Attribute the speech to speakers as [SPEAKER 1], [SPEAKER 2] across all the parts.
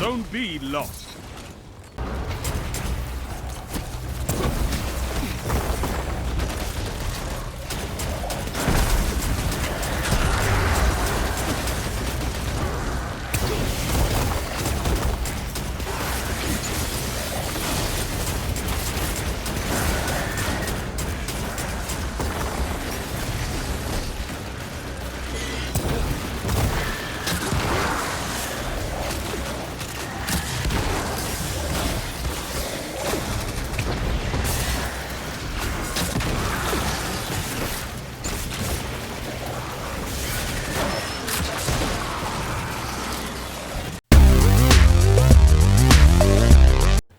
[SPEAKER 1] Zone B lost.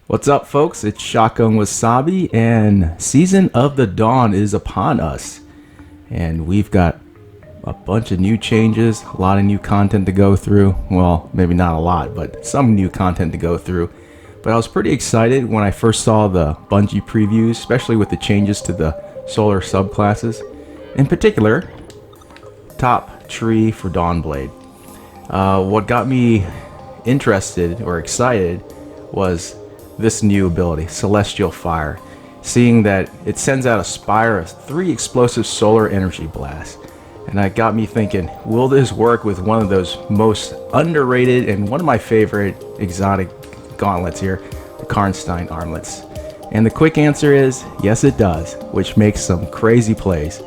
[SPEAKER 2] What's up, folks? It's Shotgun Wasabi, and Season of the Dawn is upon us. And we've got a bunch of new changes, a lot of new content to go through. Well, maybe not a lot, but some new content to go through. But I was pretty excited when I first saw the Bungie previews, especially with the changes to the solar subclasses. In particular, top tree for Dawnblade. What got me interested or excited was this new ability, Celestial Fire, seeing that it sends out a spire of 3 explosive solar energy blasts. And that got me thinking, will this work with one of those most underrated and one of my favorite exotic gauntlets here, the Karnstein Armlets? And the quick answer is, yes it does, which makes some crazy plays.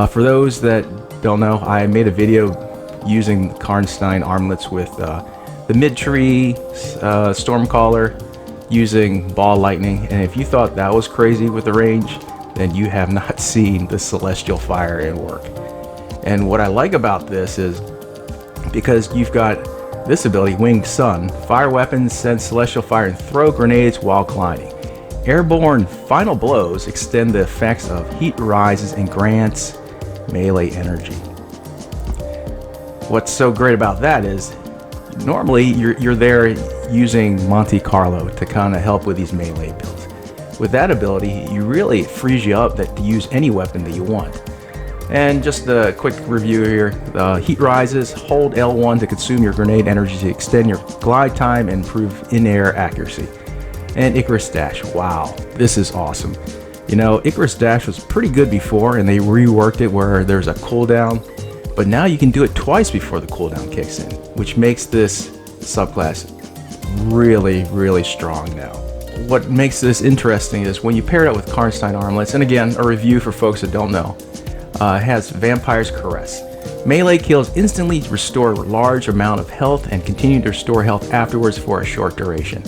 [SPEAKER 2] For those that don't know, I made a video using the Karnstein Armlets with the mid-tree Stormcaller, using ball lightning, and if you thought that was crazy with the range, then you have not seen the Celestial Fire at work. And what I like about this is because you've got this ability, Winged Sun, fire weapons send Celestial Fire and throw grenades while gliding. Airborne final blows extend the effects of heat rises and grants melee energy. What's so great about that is normally you're there using Monte Carlo to kind of help with these melee builds. With that ability, you really frees you up to use any weapon that you want. And just a quick review here, heat rises, hold L1 to consume your grenade energy to extend your glide time and improve in-air accuracy. And Icarus Dash, wow, this is awesome. You know, Icarus Dash was pretty good before and they reworked it where there's a cooldown, but now you can do it twice before the cooldown kicks in, which makes this subclass really strong now. What makes this interesting is when you pair it up with Karnstein Armlets, and again, a review for folks that don't know, it has Vampire's Caress. Melee kills instantly restore a large amount of health and continue to restore health afterwards for a short duration.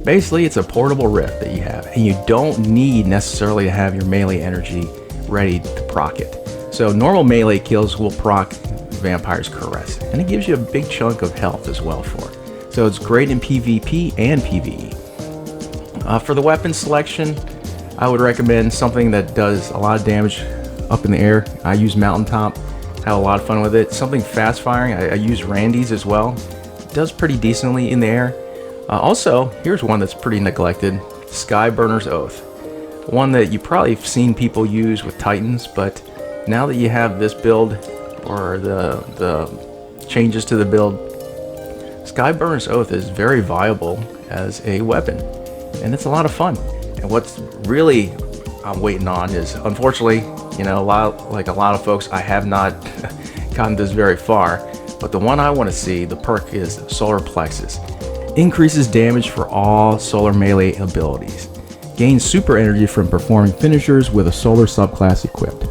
[SPEAKER 2] Basically, it's a portable rift that you have, and you don't need necessarily to have your melee energy ready to proc it. So normal melee kills will proc Vampire's Caress, and it gives you a big chunk of health as well for it. So it's great in PvP and PvE. For the weapon selection, I would recommend something that does a lot of damage up in the air. I use Mountaintop, have a lot of fun with it. Something fast firing, I use Randy's as well. It does pretty decently in the air. Also, here's one that's pretty neglected, Skyburner's Oath. One that you probably have seen people use with Titans, but now that you have this build, or the changes to the build, Skyburner's Oath is very viable as a weapon, and it's a lot of fun. And what's really I'm waiting on is, unfortunately, you know, like a lot of folks, I have not gotten this very far, but the one I want to see, the perk, is Solar Plexus. Increases damage for all solar melee abilities. Gains super energy from performing finishers with a solar subclass equipped.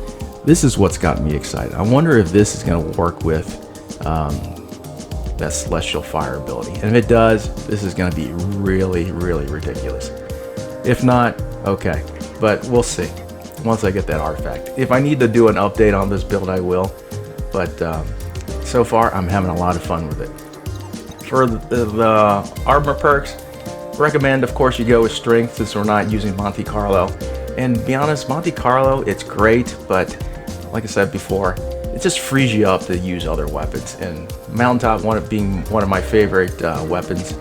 [SPEAKER 2] This is what's gotten me excited. I wonder if this is going to work with that Celestial Fire ability. And if it does, this is going to be really ridiculous. If not, okay. But we'll see once I get that artifact. If I need to do an update on this build, I will. But so far, I'm having a lot of fun with it. For the armor perks, recommend, of course, you go with Strength since we're not using Monte Carlo. And to be honest, Monte Carlo, it's great, but like I said before, it just frees you up to use other weapons. And Mountaintop, being one of my favorite weapons,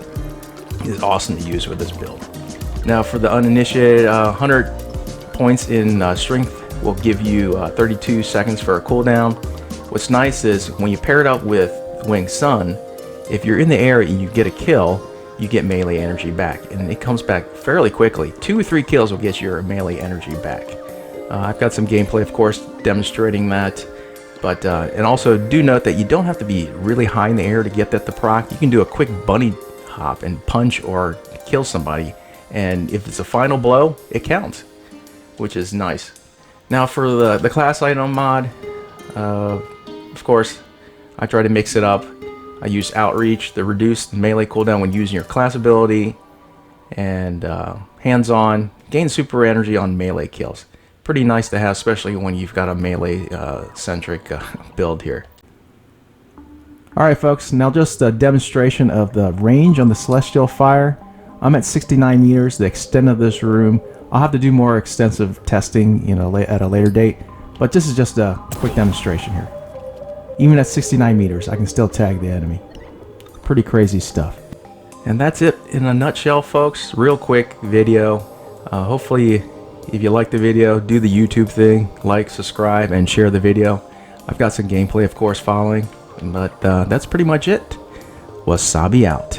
[SPEAKER 2] is awesome to use with this build. Now for the uninitiated, 100 points in Strength will give you 32 seconds for a cooldown. What's nice is when you pair it up with Winged Sun, if you're in the air and you get a kill, you get melee energy back, and it comes back fairly quickly. 2 or 3 kills will get your melee energy back. I've got some gameplay, of course, demonstrating that. But and also do note that you don't have to be really high in the air to get that to proc. You can do a quick bunny hop and punch or kill somebody, and if it's a final blow, it counts, which is nice. Now for the class item mod, of course, I try to mix it up. I use Outreach, the reduced melee cooldown when using your class ability, and hands-on, gain super energy on melee kills. Pretty nice to have, especially when you've got a melee centric build here. Alright folks, now just a demonstration of the range on the Celestial Fire. I'm at 69 meters, the extent of this room. I'll have to do more extensive testing, you know, at a later date, but this is just a quick demonstration here. Even at 69 meters, I can still tag the enemy. Pretty crazy stuff. And that's it in a nutshell, folks. Real quick video. Hopefully, if you like the video, do the YouTube thing, like, subscribe, and share the video. I've got some gameplay, of course, following, but that's pretty much it. Wasabi out.